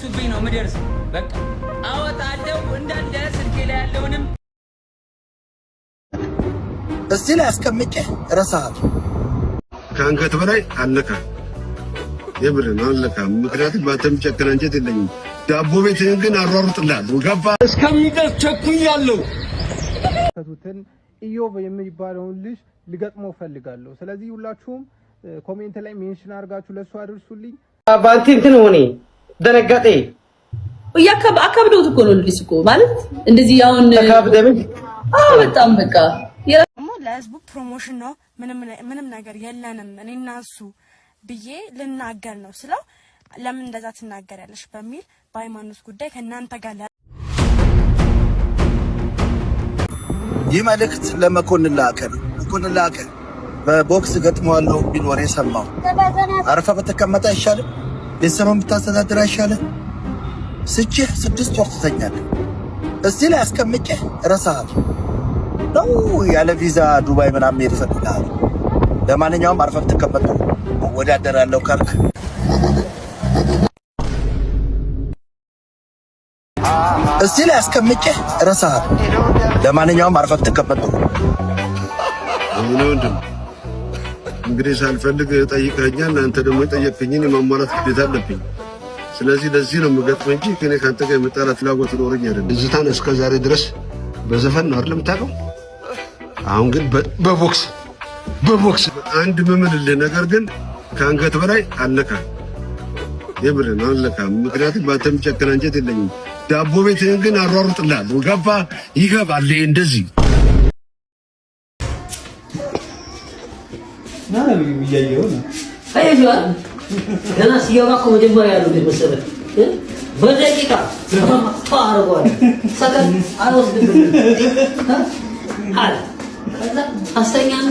ሲደርሱብኝ ነው ምደርስ። በቃ አወጣለሁ እንዳለ ስልኬ ላይ ያለውንም እዚህ ላይ አስቀምጬ ረሳሃት። ከአንገት በላይ አለካ የብርን አለካ። ምክንያቱም ባንተም ጨክና እንጀት የለኝም። ዳቦ ቤትህን ግን አሯሩጥልሃለሁ። ገባ እስከሚደርስ ቸኩያለሁ። ከቱትን ኢዮብ የሚባለውን ልጅ ልገጥመው ፈልጋለሁ። ስለዚህ ሁላችሁም ኮሜንት ላይ ሜንሽን አድርጋችሁ ለሱ አድርሱልኝ። ባንቴ እንትን ሆኔ ደነጋጤ አካብደውት እኮ ነው ልጅ እኮ ማለት እንደዚህ ያውን ተካብደም በጣም በቃ ለህዝቡ ፕሮሞሽን ነው። ምንም ነገር የለንም እኔና እሱ ብዬ ልናገር ነው ስለው ለምን እንደዛ ትናገሪያለሽ በሚል በሃይማኖት ጉዳይ ከናንተ ጋር ይህ መልእክት ለመኮንን ላከ ነው። መኮንን ላከ በቦክስ ገጥመዋለሁ ቢል ወሬ ሰማሁ። አረፈ በተቀመጠ አይሻልም? ቤተሰብን ብታስተዳድር አይሻልም? ስጭህ 6 ወር ትተኛለህ። እዚህ ላይ አስቀምጬ ረሳሃት ነው ያለ ቪዛ ዱባይ ምናምን መሄድ ፈልጋለሁ። ለማንኛውም አርፈህ ብትቀመጥ ወዳደራለሁ ካልክ እዚህ ላይ አስቀምጬ ረሳሃት። ለማንኛውም አርፈህ ብትቀመጥ እንግዲህ ሳልፈልግ ጠይቀኛል። አንተ ደግሞ የጠየቅኝን የማሟላት ግዴታ አለብኝ። ስለዚህ ለዚህ ነው የምገጥመው እንጂ ከኔ ካንተ ጋር የመጣላት ፍላጎት ኖረኝ አይደለም። እዝታን እስከ ዛሬ ድረስ በዘፈን ነው አይደል የምታውቀው? አሁን ግን በቦክስ አንድ ምምልልህ ነገር ግን ከአንገት በላይ አለካ የብርን አለካ። ምክንያቱም ባንተም ጨክና እንጀት የለኝም። ዳቦ ቤትህን ግን አሯሩጥልሃለሁ። ገባ ይገባል እንደዚህ ና ነው የሚያየው ነው አይዋ ገና ሲያባ እኮ መጀመሪያ ያለው መሰረት በደቂቃ ታርጓል ሰከን አልወስድም አለ ከዛ አስተኛና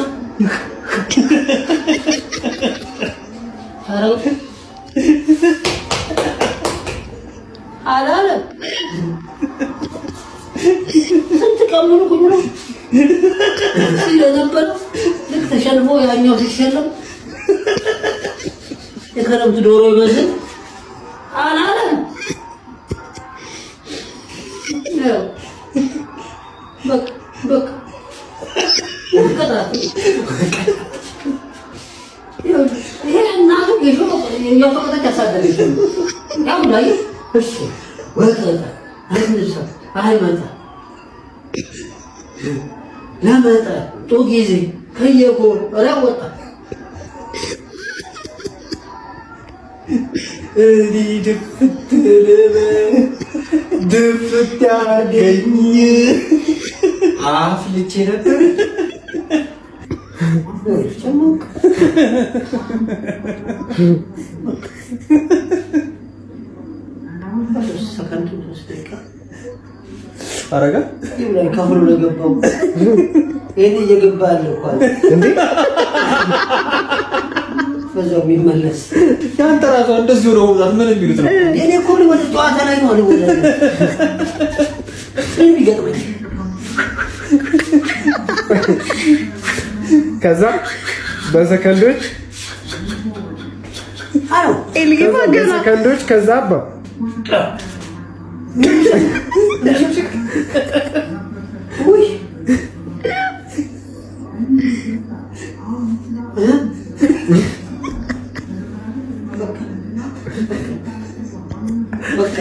አረው አላለ ስንት ቀምሩ ኩሉ ሲለነበር ልክ ተሸልሞ ያኛው ሲሸለም የከረምት ዶሮ ይመስል አላለ ነው በቃ ይሄና የፈቀደች አሳደረች ያው ላይ እሺ ወጣ አይመጣ ለመጣ ጦ ጊዜ ከየቆ ወጣ እዲ ድፍት ያገኝ አፍልቼ ነበር አረጋ ይብላኝ ከሁሉ ለገባው እኔ እየገባለሁ እንዴ በዛው የሚመለስ ያንተ ራሱ እንደዚህ ነው ማለት ምን የሚሉት ነው? እኔ እኮ ወደ ጨዋታ ላይ ነው ወደ የሚገጥመኝ ከዛ በሰከንዶች በሰከንዶች ከዛ አባ ውይ በቃ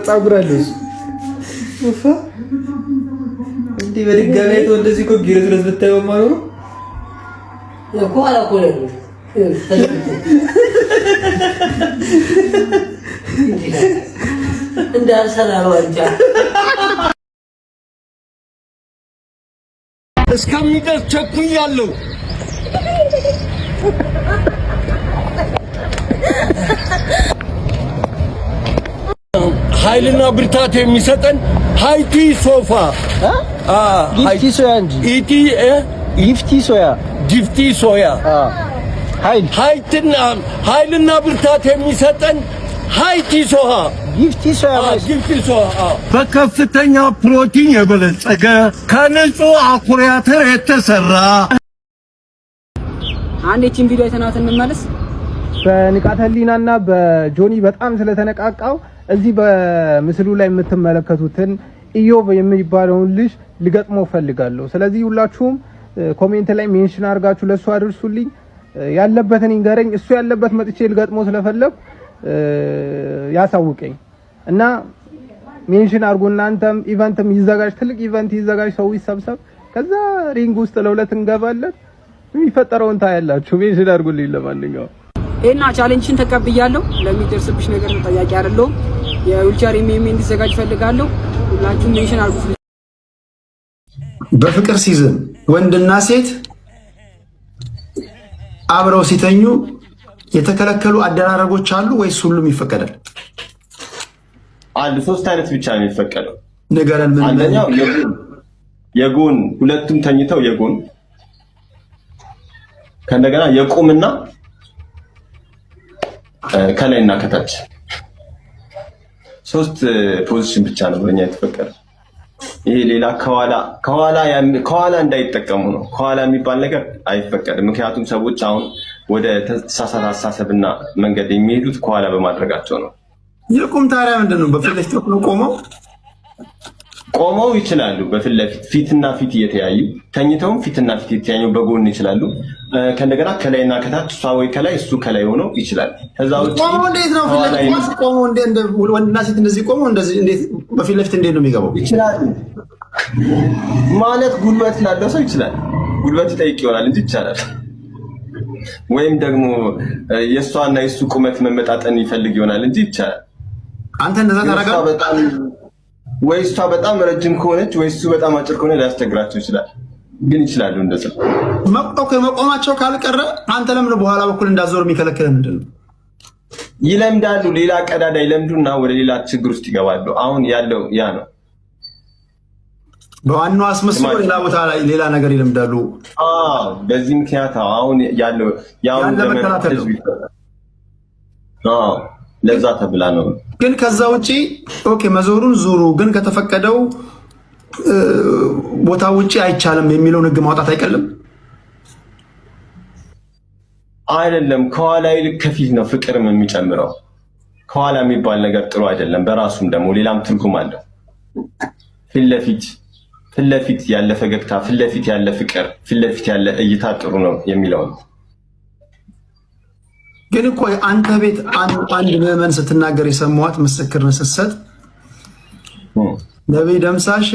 ጸጉር አለው ወፋ እንዴ በድጋሚ አይተው እንደዚህ እኮ ጊረስ ብታየው ማሩ እኮ አላቆለ እንዳልሰራው አንጃ እስከሚደርስ ቸኩያለሁ። ኃይልና ብርታት የሚሰጠን ሃይቲ ሶፋ ጊፍቲ ሶያ እንጂ ኢቲ ጊፍቲ ሶያ ጊፍቲ ሶያ ኃይልና ብርታት የሚሰጠን ጊፍቲሶሃ በከፍተኛ ፕሮቲን የበለጸገ ከንጹህ አኩሪ አተር የተሰራ። አንድ እቺን ቪዲዮ አይተናት እንመለስ። በንቃተ ህሊናና በጆኒ በጣም ስለተነቃቃው እዚህ በምስሉ ላይ የምትመለከቱትን ኢዮብ የሚባለውን ልጅ ልገጥመው ፈልጋለሁ። ስለዚህ ሁላችሁም ኮሜንት ላይ ሜንሽን አድርጋችሁ ለሱ አድርሱልኝ። ያለበትን ይንገረኝ። እሱ ያለበት መጥቼ ልገጥመው ስለፈለኩ ያሳውቀኝ እና ሜንሽን አድርጉ። እናንተም ኢቨንትም ይዘጋጅ፣ ትልቅ ኢቨንት ይዘጋጅ፣ ሰው ይሰብሰብ። ከዛ ሪንግ ውስጥ ለሁለት እንገባለን። የሚፈጠረውን ታያላችሁ። ሜንሽን አድርጉልኝ። ለማንኛውም እና ቻሌንጅን ተቀብያለሁ። ለሚደርስብሽ ነገር ተጠያቂ አይደለሁም። የዊልቸር እንዲዘጋጅ ፈልጋለሁ። ሁላችሁም ሜንሽን አድርጉ። በፍቅር ሲዝን ወንድና ሴት አብረው ሲተኙ የተከለከሉ አደራረጎች አሉ ወይስ ሁሉም ይፈቀዳል? አንድ ሶስት አይነት ብቻ ነው የሚፈቀደው። ንገረን። ምን? አንደኛው የጎን ሁለቱም ተኝተው የጎን ከእንደገና የቁምና ከላይና ከታች ሶስት ፖዚሽን ብቻ ነው በእኛ የተፈቀደው። ይሄ ሌላ ከኋላ እንዳይጠቀሙ ነው። ከኋላ የሚባል ነገር አይፈቀድም። ምክንያቱም ሰዎች አሁን ወደ ተሳሳተ አስተሳሰብና መንገድ የሚሄዱት ከኋላ በማድረጋቸው ነው። የቁም ታዲያ ምንድን ነው? በፊት ለፊት ቆመው ይችላሉ። በፊት ለፊት ፊትና ፊት እየተያዩ ተኝተውም ፊትና ፊት እየተያዩ በጎን ይችላሉ። ከእንደገና ከላይና ከታች እሷ ወይ ከላይ እሱ ከላይ ሆነው ይችላል። ከዛ ውጪ ቆመው እንዴት ነው? ፊት ለፊት ቆመው እንደ ወንድና ሴት እንደዚህ ቆመው እንደዚህ እንዴት በፊት ለፊት እንዴት ነው የሚገባው? ይችላል ማለት ጉልበት ላለው ሰው ይችላል። ጉልበት ይጠይቅ ይሆናል እንጂ ይቻላል። ወይም ደግሞ የእሷና የእሱ ቁመት መመጣጠን ይፈልግ ይሆናል እንጂ ይቻላል። አንተ እንደዛ ታደርጋለህ? ወይ እሷ በጣም ረጅም ከሆነች ወይ እሱ በጣም አጭር ከሆነ ሊያስቸግራቸው ይችላል። ግን ይችላሉ እንደዛ። መቆማቸው ካልቀረ አንተ ለምን በኋላ በኩል እንዳዞር የሚከለክል ምንድን ነው? ይለምዳሉ። ሌላ ቀዳዳ ይለምዱና ወደ ሌላ ችግር ውስጥ ይገባሉ። አሁን ያለው ያ ነው። በዋናው አስመስሎ ሌላ ቦታ ላይ ሌላ ነገር ይለምዳሉ። በዚህ ምክንያት አሁን ያለው ለዛ ተብላ ነው። ግን ከዛ ውጪ ኦኬ መዞሩን ዙሩ፣ ግን ከተፈቀደው ቦታ ውጪ አይቻልም የሚለውን ህግ ማውጣት አይቀልም አይደለም። ከኋላ ይልቅ ከፊት ነው ፍቅርም የሚጨምረው። ከኋላ የሚባል ነገር ጥሩ አይደለም። በራሱም ደግሞ ሌላም ትርጉም አለው። ፊት ለፊት ያለ ፈገግታ፣ ፊት ለፊት ያለ ፍቅር፣ ፊት ለፊት ያለ እይታ ጥሩ ነው የሚለው ነው። ግን እኮ አንተ ቤት አንድ ምዕመን ስትናገር የሰማዋት ምስክርነት ስትሰጥ ነብይ ደምሳሽ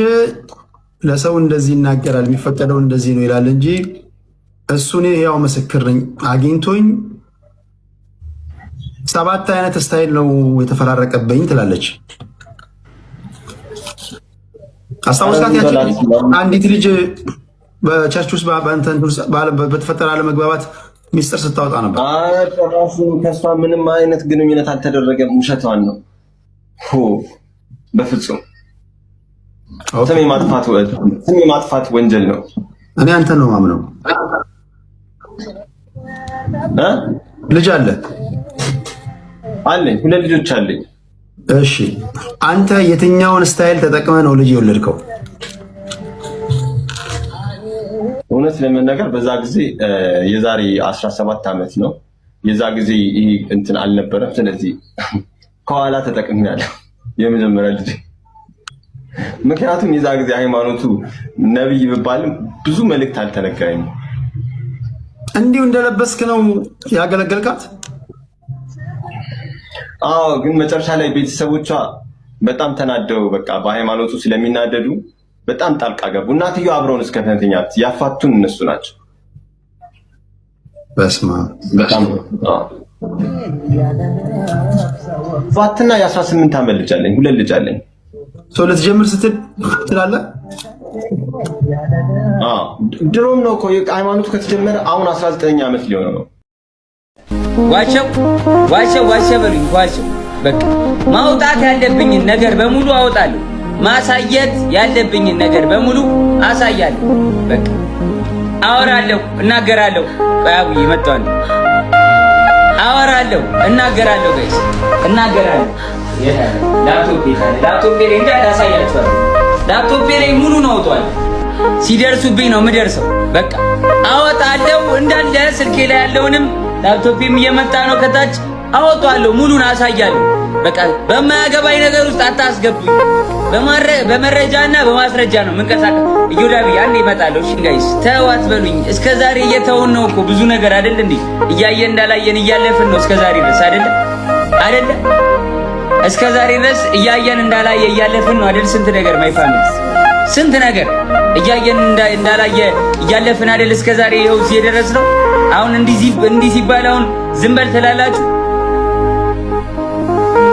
ለሰው እንደዚህ ይናገራል፣ የሚፈቀደው እንደዚህ ነው ይላል እንጂ እሱ እኔ ያው ምስክር ነኝ አግኝቶኝ 7 አይነት ስታይል ነው የተፈራረቀብኝ ትላለች። አስታውሳት ያቺ አንዲት ልጅ በቸርች ውስጥ በተፈጠረ አለመግባባት ሚስጥር ስታወጣ ነበር። ራሱ ከሷ ምንም አይነት ግንኙነት አልተደረገም። ውሸቷን ነው። በፍጹም ስም የማጥፋት ወንጀል ነው። እኔ አንተን ነው ማምነው። ልጅ አለ አለኝ፣ 2 ልጆች አለኝ። እሺ አንተ የትኛውን ስታይል ተጠቅመህ ነው ልጅ የወለድከው? እውነት ለመናገር በዛ ጊዜ የዛሬ 17 ዓመት ነው። የዛ ጊዜ ይሄ እንትን አልነበረም። ስለዚህ ከኋላ ተጠቅሜያለሁ የመጀመሪያ ልጅ። ምክንያቱም የዛ ጊዜ ሃይማኖቱ ነብይ ብባልም ብዙ መልእክት አልተነገረኝም። እንዲሁ እንደለበስክ ነው ያገለገልካት? አዎ፣ ግን መጨረሻ ላይ ቤተሰቦቿ በጣም ተናደው በቃ በሃይማኖቱ ስለሚናደዱ በጣም ጣልቃ ገቡ። እናትየው አብረውን እስከ ተንተኛት ያፋቱን እነሱ ናቸው። በስማ በጣም ፋትና የ18 ዓመት ልጅ አለኝ፣ 2 ልጅ አለኝ። ሰው ልትጀምር ስትል ትላለህ? ድሮም ነው እኮ ሃይማኖቱ ከተጀመረ አሁን 19 ዓመት ሊሆነው ነው። ዋሸው በሉኝ። በቃ ማውጣት ያለብኝን ነገር በሙሉ አወጣለሁ። ማሳየት ያለብኝን ነገር በሙሉ አሳያለሁ። በቃ አወራለሁ፣ እናገራለሁ። ቆያው ይመጣል። አወራለሁ፣ እናገራለሁ ጋይስ እናገራለሁ። ላፕቶፕ ላይ እንዳላሳያችኋለሁ። ላፕቶፕ ላይ ሙሉ ነው አውጧል። ሲደርሱብኝ ነው የምደርሰው። በቃ አወጣለሁ እንዳለ ስልኬ ላይ ያለውንም ላፕቶፕም እየመጣ ነው ከታች አወጣለሁ፣ ሙሉን አሳያለሁ። በቃ በማያገባኝ ነገር ውስጥ አታስገቡኝ። በመረጃና በማስረጃ ነው መንቀሳቀስ። እዮዳቢ አንዴ እመጣለሁ። እሺ ጋይስ ተዋት በሉኝ። እስከዛሬ እየተውን ነው እኮ ብዙ ነገር አይደል እንዴ? እያየን እንዳላየን እያለፍን ነው እስከዛሬ ድረስ አይደለ? እስከዛሬ ድረስ እያየን እንዳላየ እያለፍን ነው አይደል? ስንት ነገር ማይፋሚስ ስንት ነገር እያየን እንዳላየ እያለፍን አይደል? እስከዛሬ ይኸው እዚህ የደረስነው። አሁን እንዲህ ሲባል አሁን ዝም በል ትላላችሁ?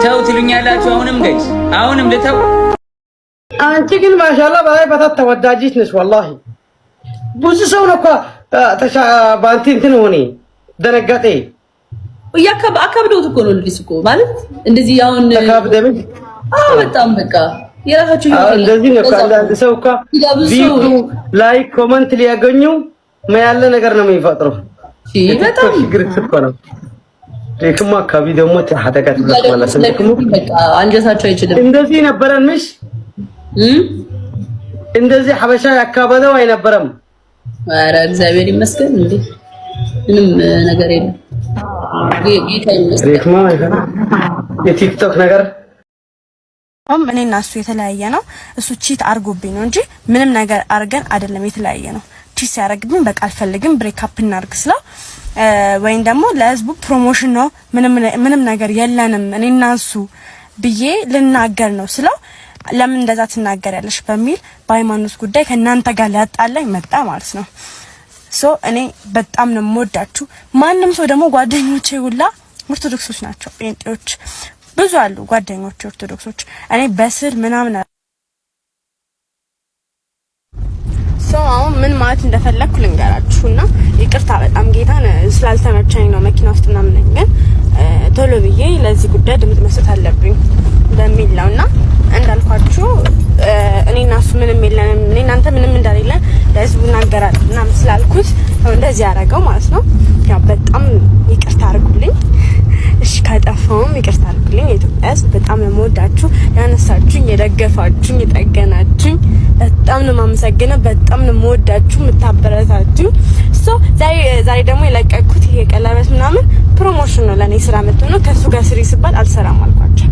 ተው ትሉኛላችሁ? አሁንም ጋይስ አሁንም ልተው? አንቺ ግን ማሻአላ በላይ በታት ተወዳጅት ነሽ። ወላሂ ብዙ ሰው ነው እኮ ባንቲ እንትን ሆኔ ደነገጤ አካብደውት እኮ ነው ልጅ እኮ ማለት እንደዚህ አሁን ተካብደም በጣም በቃ የራሳችሁ እንደዚህ ነው። አንዳንድ ሰው እኮ ቪዲዮ ላይክ ኮሜንት ሊያገኙ ያለ ነገር ነው የሚፈጥረው። በጣም ችግር እኮ ነው። ደግሞ አካባቢ ደግሞ ተሐደቀት ማለት ነው። በቃ አንጀታቸው አይችልም። እንደዚህ ነበረንሽ እንደዚህ ሐበሻ ያካበደው አይነበረም። ኧረ እግዚአብሔር ይመስገን እንዴ ምንም ነገር የለም። ጌታ ይመስገን። የቲክቶክ ነገር እኔና እሱ የተለያየ ነው። እሱ ቺት አርጎብኝ ነው እንጂ ምንም ነገር አርገን አይደለም። የተለያየ ነው። ቺት ሲያረግብኝ በቃ አልፈልግም ብሬክ አፕ እናርግ ስለው ወይም ደግሞ ለህዝቡ ፕሮሞሽን ነው ምንም ነገር የለንም እኔና እሱ ብዬ ልናገር ነው ስለው ለምን እንደዛ ትናገሪያለሽ በሚል በሃይማኖት ጉዳይ ከናንተ ጋር ሊያጣላኝ መጣ ማለት ነው። እኔ በጣም ነው የምወዳችሁ። ማንም ሰው ደግሞ ጓደኞቼ ሁላ ኦርቶዶክሶች ናቸው፣ ጴንጤዎች ብዙ አሉ ጓደኞቼ ኦርቶዶክሶች። እኔ በስል ምናምን አሁን ምን ማለት እንደፈለኩ ልንገራችሁና ይቅርታ በጣም ጌታን ስላልተመቸኝ ነው መኪና ውስጥ ምናምን ነኝ፣ ግን ቶሎ ብዬ ለዚህ ጉዳይ ድምጽ መስጠት አለብኝ በሚል ነውና እንዳልኳችሁ እኔና እሱ ምንም የለንም እኔ እናንተ ምንም እንደሌለን ለህዝቡ እናገራለሁ እና ስላልኩት ነው እንደዚህ ያደረገው ማለት ነው። ያው በጣም ይቅርታ አድርጉልኝ። እሺ ካጠፋውም ይቅርታ አድርጉልኝ። የኢትዮጵያ ህዝብ በጣም ነው የምወዳችሁ። ያነሳችሁኝ፣ የደገፋችሁኝ፣ የጠገናችሁኝ በጣም ነው የማመሰግነው። በጣም ነው የምወዳችሁ የምታበረታችሁ። ዛሬ ደግሞ የለቀኩት ይሄ ቀለበት ምናምን ፕሮሞሽን ነው ለኔ ስራ መጥቶ ነው። ከሱ ጋር ስሪ ሲባል አልሰራም አልኳቸው።